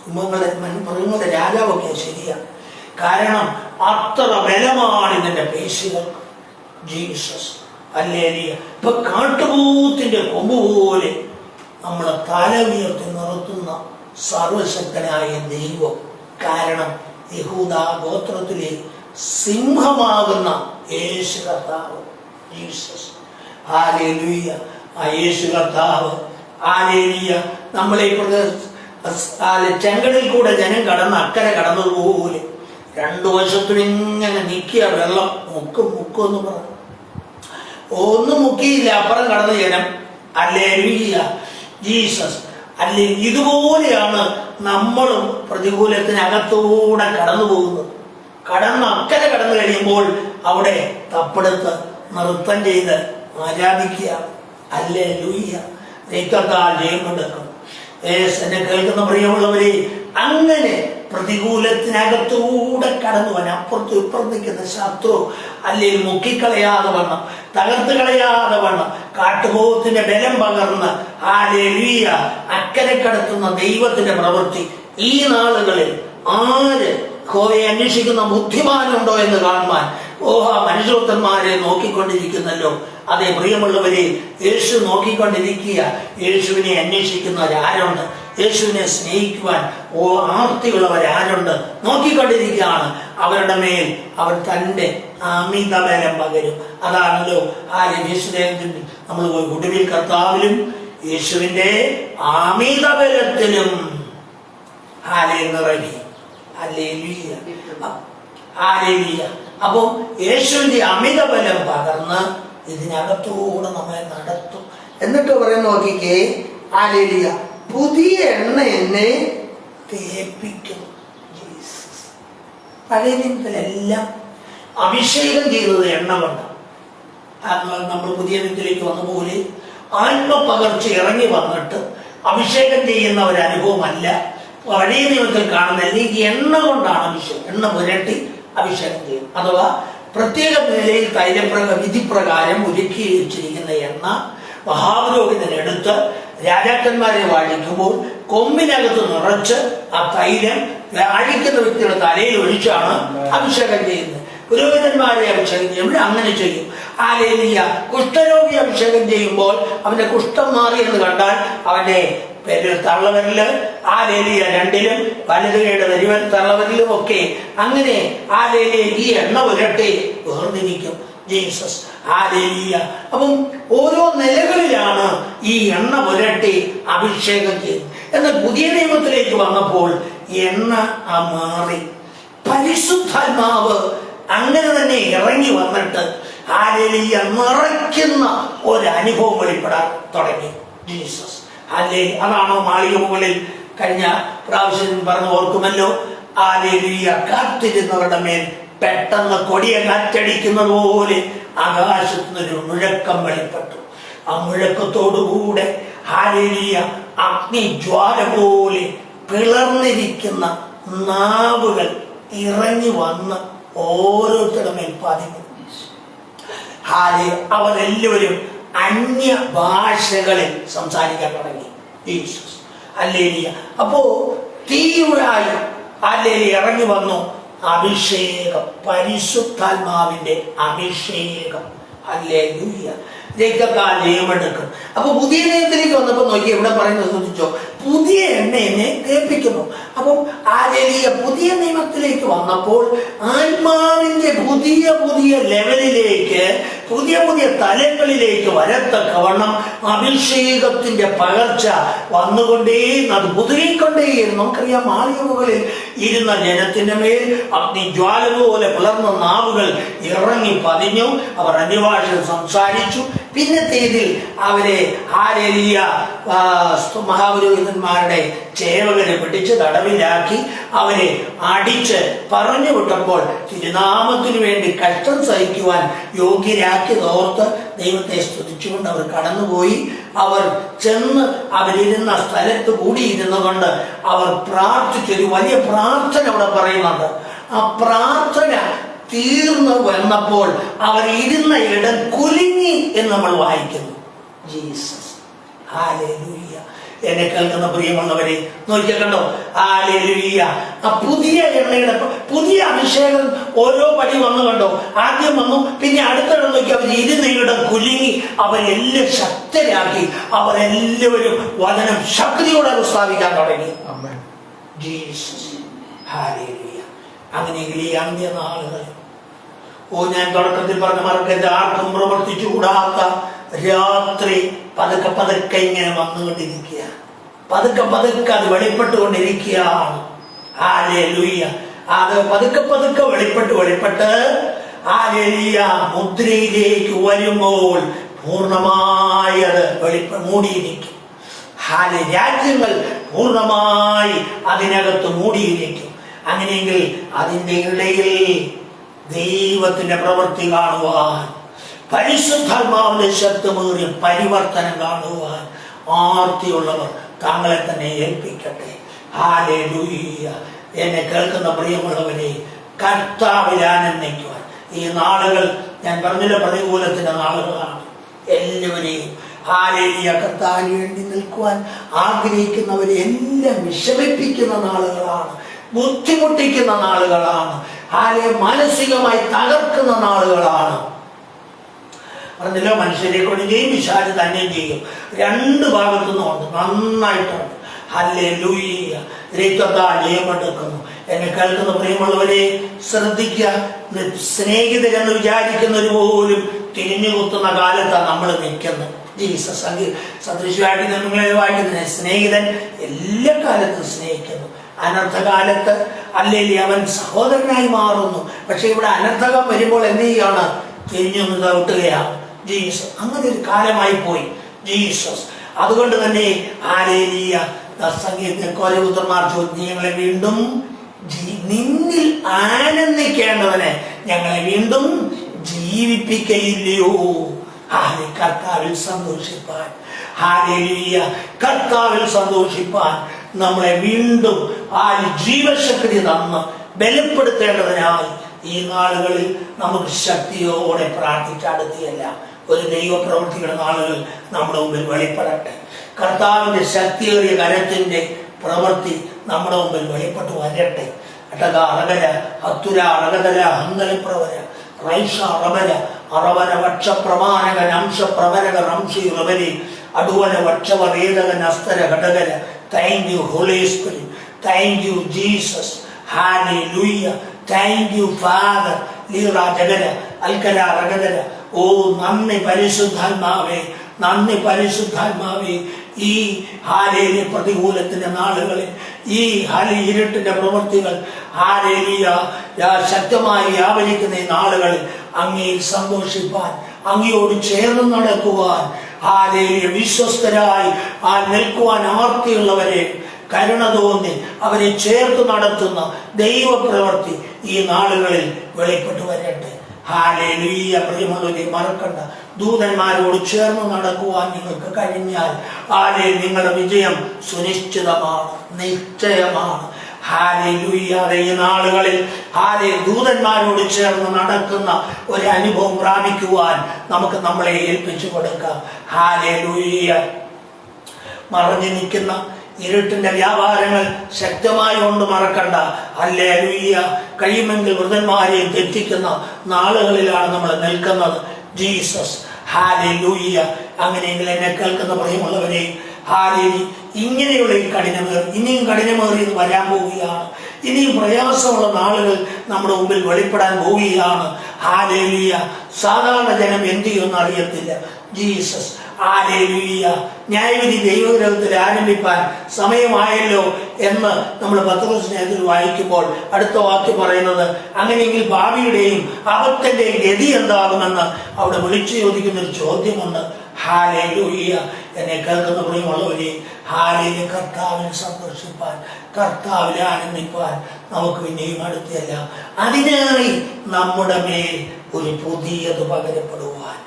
മൃഗങ്ങളുടെ രാജാവൊക്കെ ശരിയാ. കാരണം അത്ര ബലമാണ് ഇതിന്റെ പേശികൾ. ജീസസ്. ഹല്ലേലൂയ. ഇപ്പൊ കാട്ടുപോത്തിന്റെ കൊമ്പ് പോലെ നമ്മളെ തല ഉയർത്തി നിർത്തുന്ന സർവശക്തനായ ദൈവം. കാരണം യഹൂദ ഗോത്രത്തിലെ സിംഹമാകുന്ന യേശു കർത്താവ്. ജീസസ്. ഹല്ലേലൂയ. ആ യേശു കർത്താവ്. ഹല്ലേലൂയ. നമ്മളെ ചെങ്കടലിൽ കൂടെ ജനം കടന്ന് അക്കരെ കടന്നതുപോലെ രണ്ടു വശത്തും ഇങ്ങനെ നിൽക്കുക. വെള്ളം മുക്കെന്ന് പറഞ്ഞു ഒന്നും മുക്കിയില്ല. അപ്പുറം കടന്ന ജനം. ഹല്ലേലൂയ. ജീസസ്. അല്ലെ, ഇതുപോലെയാണ് നമ്മളും പ്രതികൂലത്തിനകത്തൂടെ കടന്നു പോകുന്നത്. അക്കരെ കടന്നു കഴിയുമ്പോൾ അവിടെ തപ്പെടുത്ത് നൃത്തം ചെയ്ത് ആരാധിക്കുക. ഹല്ലേലൂയ. ദൈവത്താൽ ജയമെടുക്കും. എന്നെ കേൾക്കുന്ന പ്രിയമുള്ളവരെ, അങ്ങനെ പ്രതികൂലത്തിനകത്തൂടെ കടന്നു പോകാൻ അപ്പുറത്തും ഇപ്പുറത്ത് നിൽക്കുന്ന ശത്രു അല്ലെങ്കിൽ മുക്കിക്കളയാതെ വണ്ണം, തകർത്ത് കളയാതെ വണ്ണം കാട്ടുപോത്തിന്റെ ബലം പകർന്ന് ഹല്ലേലൂയ അക്കരെ കടത്തുന്ന ദൈവത്തിന്റെ പ്രവൃത്തി ഈ നാളുകളിൽ ആര് യഹോവയെ അന്വേഷിക്കുന്ന ബുദ്ധിമാനുണ്ടോ എന്ന് കാണുവാൻ മനുഷ്യത്വന്മാരെ നോക്കിക്കൊണ്ടിരിക്കുന്നല്ലോ. അതേ പ്രിയമുള്ളവരെ, യേശു നോക്കിക്കൊണ്ടിരിക്കുക. യേശുവിനെ അന്വേഷിക്കുന്നവരാരുണ്ട്? യേശുവിനെ സ്നേഹിക്കുവാൻ ആർത്തിയുള്ളവരാരുണ്ട്? നോക്കിക്കൊണ്ടിരിക്കുകയാണ്. അവരുടെ മേൽ അവർ തന്റെ അമിതബലം പകരും. അതാണല്ലോ യേശുദേവത്തിൽ നമ്മൾ ഒടുവിൽ കർത്താവിലും യേശുവിന്റെ അമിതബലത്തിലും നിറങ്ങി. ഹല്ലേലൂയ. ഹല്ലേലൂയ. അപ്പൊ യേശുവിന്റെ അമിതബലം പകർന്ന് ഇതിനകത്തൂടെ നമ്മളെ നടത്തും. എന്നിട്ട് പറയുന്ന നോക്കിക്കേ, ഹല്ലേലൂയ, പുതിയ എണ്ണ എന്നെ തേപ്പിക്കും. ജീസസ്. പഴയ നിയമത്തിലെല്ലാം അഭിഷേകം ചെയ്തത് എണ്ണ കൊണ്ടാണ്. നമ്മൾ പുതിയ നിയമത്തിലേക്ക് വന്ന പോലെ ആത്മപകർച്ച ഇറങ്ങി വന്നിട്ട് അഭിഷേകം ചെയ്യുന്ന ഒരു അനുഭവമല്ല പഴയ നിയമത്തിൽ കാണുന്ന. ഈ എണ്ണ കൊണ്ടാണ് അഭിഷേകം. എണ്ണ പുരട്ടി അഭിഷേകം ചെയ്യും. അഥവാ പ്രത്യേക നിലയിൽ വിധിപ്രകാരം ഒരുക്കി വെച്ചിരിക്കുന്ന എണ്ണ മഹാപുരോഹിതനെടുത്ത് രാജാക്കന്മാരെ വാഴിക്കുമ്പോൾ കൊമ്പിനകത്ത് നിറച്ച് ആ തൈലം അഴിക്കുന്ന വ്യക്തിയുടെ തലയിൽ ഒഴിച്ചാണ് അഭിഷേകം ചെയ്യുന്നത്. പുരോഹിതന്മാരെ അഭിഷേകം ചെയ്യുമ്പോൾ അങ്ങനെ ചെയ്യും. ഹല്ലേലൂയ. കുഷ്ഠരോഗി അഭിഷേകം ചെയ്യുമ്പോൾ അവന്റെ കുഷ്ഠം മാറി എന്ന് കണ്ടാൽ അവന്റെ തള്ളവരില് ഹല്ലേലൂയ രണ്ടിലും വലതുകൈയുടെ വരുവൻ തള്ളവരിലും ഒക്കെ അങ്ങനെ ഹല്ലേലൂയ ഈ എണ്ണ പുരട്ടി വേർതിരിക്കും. ജീസസ്. ഹല്ലേലൂയ. അപ്പം ഓരോ നിലകളിലാണ് ഈ എണ്ണ പുരട്ടി അഭിഷേകം ചെയ്യുന്നത്. എന്നാൽ പുതിയ നിയമത്തിലേക്ക് വന്നപ്പോൾ എണ്ണ മാറി. പരിശുദ്ധാത്മാവ് അങ്ങനെ തന്നെ ഇറങ്ങി വന്നിട്ട് ഹല്ലേലൂയ നിറയ്ക്കുന്ന ഒരനുഭവം വെളിപ്പെടാൻ തുടങ്ങി. ജീസസ്. ഹല്ലേലൂയ. അതാണോ മാളിക മുകളിൽ കഴിഞ്ഞ പ്രാവശ്യം പറഞ്ഞു ഓർക്കുമല്ലോ. ഹല്ലേലൂയ. കാത്തിരുന്നവരുടെ മേൽ പെട്ടെന്ന് കൊടിയ കാറ്റടിക്കുന്നത് പോലെ ആകാശത്തു നിന്നൊരു മുഴക്കം വെളിപ്പെട്ടു. ആ മുഴക്കത്തോടുകൂടെ ഹല്ലേലൂയ അഗ്നിജ്വാല പോലെ പിളർന്നിരിക്കുന്ന നാവുകൾ ഇറങ്ങി വന്ന് ഓരോരുത്തരുടെ മേൽ പതിഞ്ഞു. അവരെല്ലാവരും അന്യ ഭാഷകളിൽ സംസാരിക്കാൻ തുടങ്ങി. ജീസസ്. ഹല്ലേലൂയ. അപ്പോ തീയുമായി ഹല്ലേലൂയ ഇറങ്ങി വന്നു അഭിഷേകം, പരിശുദ്ധാത്മാവിന്റെ അഭിഷേകം. ഹല്ലേലൂയ. രക്തത്താൽ ജയമെടുക്കും. അപ്പൊ പുതിയ നിയമത്തിലേക്ക് വന്നപ്പോ നോക്കി ഇവിടെ പറയുന്നത് ശ്രദ്ധിച്ചോ, പുതിയ എണ്ണയെ കേൾപ്പിക്കുന്നു. അപ്പം ഹല്ലേലൂയ പുതിയ നിയമത്തിലേക്ക് വന്നപ്പോൾ ആത്മാവിന്റെ പുതിയ ലെവലിലേക്ക് പുതിയ പുതിയ തലങ്ങളിലേക്ക് വരത്തക്കവണ്ണം അഭിഷേകത്തിന്റെ പകർച്ച വന്നുകൊണ്ടേയിരുന്നു, അത് പുതുങ്ങിക്കൊണ്ടേയിരുന്നു. നമുക്കറിയാം, മാളികമുകളിൽ ഇരുന്ന ജനത്തിന്റെ മേൽ അഗ്നിജ്വാല പോലെ പിളർന്ന നാവുകൾ ഇറങ്ങി പതിഞ്ഞു. അവർ അന്യഭാഷ സംസാരിച്ചു. പിന്നത്തേതിൽ അവരെ ഹല്ലേലൂയ മഹാപുരോഹിതന്മാരുടെ സേവകരെ പിടിച്ച് തടവിലാക്കി അവരെ അടിച്ച് പറഞ്ഞു വിട്ടപ്പോൾ തിരുനാമത്തിനു വേണ്ടി കഷ്ടം സഹിക്കുവാൻ യോഗ്യരാക്കിയതോർത്ത് ദൈവത്തെ സ്തുതിച്ചുകൊണ്ട് അവർ കടന്നുപോയി. അവർ ചെന്ന് അവരിരുന്ന സ്ഥലത്ത് കൂടിയിരുന്നു കൊണ്ട് അവർ പ്രാർത്ഥിച്ചൊരു വലിയ പ്രാർത്ഥന അവിടെ പറയുന്നുണ്ട്. ആ പ്രാർത്ഥന തീർന്നു വന്നപ്പോൾ അവർ ഇരുന്ന ഇടം കുലുങ്ങി എന്ന് നമ്മൾ വായിക്കുന്നു. Jesus, hallelujah. എന്നെ കേൾക്കുന്ന പ്രിയമുള്ളവരെ നോക്കിയാൽ കണ്ടോ, ഹല്ലേലൂയ. ആ പുതിയ എണ്ണയുടെ പുതിയ അഭിഷേകം ഓരോ പടി വന്നു കണ്ടോ. ആദ്യം വന്നു, പിന്നെ അടുത്തിടം നോക്കി അവർ ഇരുന്നയിടം കുലുങ്ങി, അവരെല്ലാം ശക്തരാക്കി. അവരെല്ലാവരും വചനം ശക്തിയോടെ സ്ഥാപിക്കാൻ തുടങ്ങി. Jesus, hallelujah. അങ്ങനെയെങ്കിൽ ഈ അന്ത്യനാളുകൾ, ഞാൻ തുടക്കത്തിൽ പറഞ്ഞ മറക്കരുത്, ആർക്കും പ്രവർത്തിച്ചുകൂടാത്ത രാത്രി പതുക്കെ പതുക്കെ ഇങ്ങനെ വന്നുകൊണ്ടിരിക്കുക, പതുക്കെ പതുക്കെ അത് വെളിപ്പെട്ടുകൊണ്ടിരിക്കുകയാണ്. ഹല്ലേലൂയ. അത് പതുക്കെ പതുക്കെ വെളിപ്പെട്ട് ഹല്ലേലൂയ മുദ്രയിലേക്ക് വരുമ്പോൾ പൂർണ്ണമായി അത് മൂടിയിരിക്കും. രാജ്യങ്ങൾ പൂർണ്ണമായി അതിനകത്ത് മൂടിയിരിക്കും. അങ്ങനെയെങ്കിൽ അതിൻ്റെ ഇടയിൽ ദൈവത്തിന്റെ പ്രവൃത്തി കാണുവാൻ, പരിശുദ്ധാത്മാവിന്റെ ശക്തമേറിയ പരിവർത്തനം കാണുവാൻ ആർത്തിയുള്ളവർ താങ്കളെ തന്നെ ഏൽപ്പിക്കട്ടെ. ഹല്ലേലൂയ. എന്നെ കേൾക്കുന്ന പ്രിയമുള്ളവരെ, കർത്താവിൽ ആനന്ദിക്കുവാൻ ഈ നാളുകൾ, ഞാൻ പറഞ്ഞില്ല, പ്രതികൂലത്തിന്റെ നാളുകളാണ്. എല്ലാവരെയും ഹല്ലേലൂയ കർത്താവിന് വേണ്ടി നിൽക്കുവാൻ ആഗ്രഹിക്കുന്നവരെ എല്ലാം വിഷമിപ്പിക്കുന്ന നാളുകളാണ്, ബുദ്ധിമുട്ടിക്കുന്ന നാളുകളാണ്, മാനസികമായി തകർക്കുന്ന നാളുകളാണ്. പറഞ്ഞില്ല, മനുഷ്യരെ കൊണ്ട് ചെയ്യും, പിശാച് തന്നെ ചെയ്യും. രണ്ട് ഭാഗത്തുനിന്നുമുണ്ട്, നന്നായിട്ടുണ്ട്. ഹല്ലേലൂയ. ജയമെടുക്കുന്നു. എന്നെ കേൾക്കുന്ന പ്രിയമുള്ളവരെ ശ്രദ്ധിക്കുക. സ്നേഹിതരെന്ന് വിചാരിക്കുന്നവർ പോലും തിരിഞ്ഞു കുത്തുന്ന കാലത്താണ് നമ്മൾ നിൽക്കുന്നത്. ജീസസ് സദൃശമായിട്ട് നിങ്ങളെ വായിക്കുന്ന സ്നേഹിതൻ എല്ലാ കാലത്തും സ്നേഹിക്കുന്നു. അനർത്ഥകാലത്ത് അല്ലെങ്കിൽ അവൻ സഹോദരനായി മാറുന്നു. പക്ഷെ ഇവിടെ അനർത്ഥകം വരുമ്പോൾ എന്ത് ചെയ്യാണ്? തിരിഞ്ഞു തവിട്ടുകയാണ്. ജീസസ് അങ്ങനെ ഒരു കാലമായി പോയി. ജീസസ് അതുകൊണ്ട് തന്നെ കോരപുത്രന്മാർ ചോദിച്ചു, ഞങ്ങളെ വീണ്ടും നിന്നിൽ ആനന്ദിക്കേണ്ടവനെ ഞങ്ങളെ വീണ്ടും ജീവിപ്പിക്കയില്ലയോ? കർത്താവിൽ സന്തോഷിപ്പാൻ, ഹല്ലേലൂയ, കർത്താവിൽ സന്തോഷിപ്പാൻ നമ്മളെ വീണ്ടും ജീവശക്തി തന്ന് ബലപ്പെടുത്തേണ്ടതിനായി ഈ നാളുകളിൽ നമുക്ക് ശക്തിയോടെ പ്രാർത്ഥിച്ചടുത്തിയല്ല ഒരു ദൈവപ്രവൃത്തിയുടെ നാളുകൾ നമ്മുടെ മുമ്പിൽ വെളിപ്പെടട്ടെ. കർത്താവിന്റെ ശക്തിയേറിയ കരത്തിന്റെ പ്രവൃത്തി നമ്മുടെ മുമ്പിൽ വെളിപ്പെട്ടു വരട്ടെ. അടക അറകര ഹത്തുര അറകതല ഹന്തലപ്രവര റൈഷ അറവര അറവന വക്ഷപ്രമാണകൻ അംശപ്രവരക റംശി റവരി അടുവന വക്ഷവരേതകൻ അസ്തര ഘടകര. Thank you holy spirit, thank you Jesus, hallelujah, thank you father. ലീറ ജഗര അൽക്കര അറകതര. ഓ നന്ദി പരിശുദ്ധാത്മാവേ, നന്ദി പരിശുദ്ധാത്മാവേ. ഈ ഹാലേലിയ പ്രതികൂലത്തിന്റെ നാളുകളിൽ, ഈ ഇരുട്ടിന്റെ പ്രവൃത്തികൾ ശക്തമായി വ്യാപരിക്കുന്ന ഈ നാളുകളിൽ അങ്ങയിൽ സന്തോഷിപ്പാൻ, അങ്ങയോട് ചേർന്ന് നടക്കുവാൻ, വിശ്വസ്തരായി നിൽക്കുവാൻ ആർത്തിയുള്ളവരെ കരുണ തോന്നി അവരെ ചേർത്ത് നടത്തുന്ന ദൈവപ്രവൃത്തി ഈ നാളുകളിൽ വെളിപ്പെട്ടു വരട്ടെ. ഹല്ലേലൂയ. പ്രിയമുള്ളവരെ മറക്കണ്ട, ദൂതന്മാരോട് ചേർന്ന് നടക്കുവാൻ നിങ്ങൾക്ക് കഴിഞ്ഞാൽ നിങ്ങളുടെ വിജയം സുനിശ്ചിതമാണ്, നിശ്ചയമാണ്. ഹല്ലേലൂയ. ഈ നാളുകളിൽ ദൂതന്മാരോട് ചേർന്ന് നടക്കുന്ന ഒരു അനുഭവം പ്രാപിക്കുവാൻ നമുക്ക് നമ്മളെ ഏൽപ്പിച്ചു കൊടുക്കാം. ഹല്ലേലൂയ. മറഞ്ഞു നിൽക്കുന്ന ഇരുട്ടിന്റെ വ്യാപാരങ്ങൾ ശക്തമായി കൊണ്ട് മറക്കണ്ട. ഹല്ലേലൂയ. കഴിയുമെങ്കിൽ വൃദ്ധന്മാരെയും തെറ്റിക്കുന്ന നാളുകളിലാണ് നമ്മൾ നിൽക്കുന്നത്. Jesus, hallelujah. അങ്ങനെയെങ്കിൽ എന്നെ കേൾക്കുന്ന പ്രിയമുള്ളവരെ, ഹാലേലി. ഇങ്ങനെയുള്ള ഈ ഇനിയും കഠിനമേറിയത് വരാൻ പോവുകയാണ്. ഇനിയും പ്രയാസമുള്ള നാളുകൾ നമ്മുടെ മുമ്പിൽ വെളിപ്പെടാൻ പോവുകയാണ്. ഹാലേലൂയ. സാധാരണ ജനം എന്ത് ചെയ്യുമെന്ന് അറിയത്തില്ല. ജീസസ്. ഹാലേലൂയ. ന്യായവിധി ദൈവഗ്രഹത്തിൽ ആരംഭിക്കാൻ സമയമായല്ലോ എന്ന് നമ്മൾ പത്രോസിനെ വായിക്കുമ്പോൾ അടുത്ത വാക്യം പറയുന്നത്, അങ്ങനെയെങ്കിൽ ഭാവിയുടെയും അബദ്ധന്റെയും ഗതി എന്താകുമെന്ന് അവിടെ വിളിച്ചു ചോദിക്കുന്ന ഒരു ചോദ്യമുണ്ട്. ഹാലേലൂയ. എന്നെ കേൾക്കുന്ന പ്രിയമുള്ളവരെ, ഹാലേലൂയ. കർത്താവിൽ സന്തോഷിപ്പാൻ, കർത്താവിൽ ആനന്ദിപ്പാൻ നമുക്ക് പിന്നെയും അടുത്തല്ല. അതിനായി നമ്മുടെ മേൽ ഒരു പുതിയത് പകരപ്പെടുവാൻ,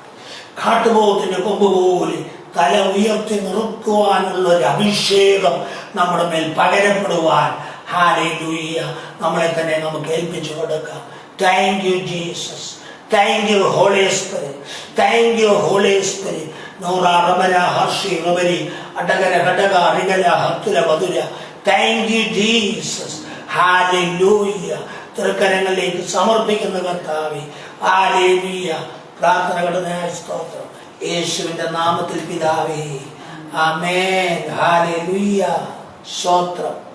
കാട്ടുപോത്തിന്റെ കൊമ്പ് പോലെ തല ഉയർത്തി നിർത്തുവാനുള്ള ഒരു അഭിഷേകം നമ്മുടെ മേൽ പകരപ്പെടുവാൻ, ഹാലേലൂയ, നമ്മളെ തന്നെ നമുക്ക് ഏൽപ്പിച്ചു കൊടുക്കാം. Thank you Jesus. Thank you holy spirit. Thank you holy spirit. നൂറ റബല ഹർഷി റബരി അടകര ഘടക റികല ഹത്തുല മധുര. Thank you Jesus. ഹാലേലൂയ. തൃക്കരങ്ങളിലേക്ക് സമർപ്പിക്കുന്ന കർത്താവേ, ഹാലേലൂയ. പ്രാർത്ഥന ഘടനയായ സ്തോത്രം യേശുവിന്റെ നാമത്തിൽ പിതാവേ, ആമേൻ. ഹാലേലൂയ. സ്തോത്രം.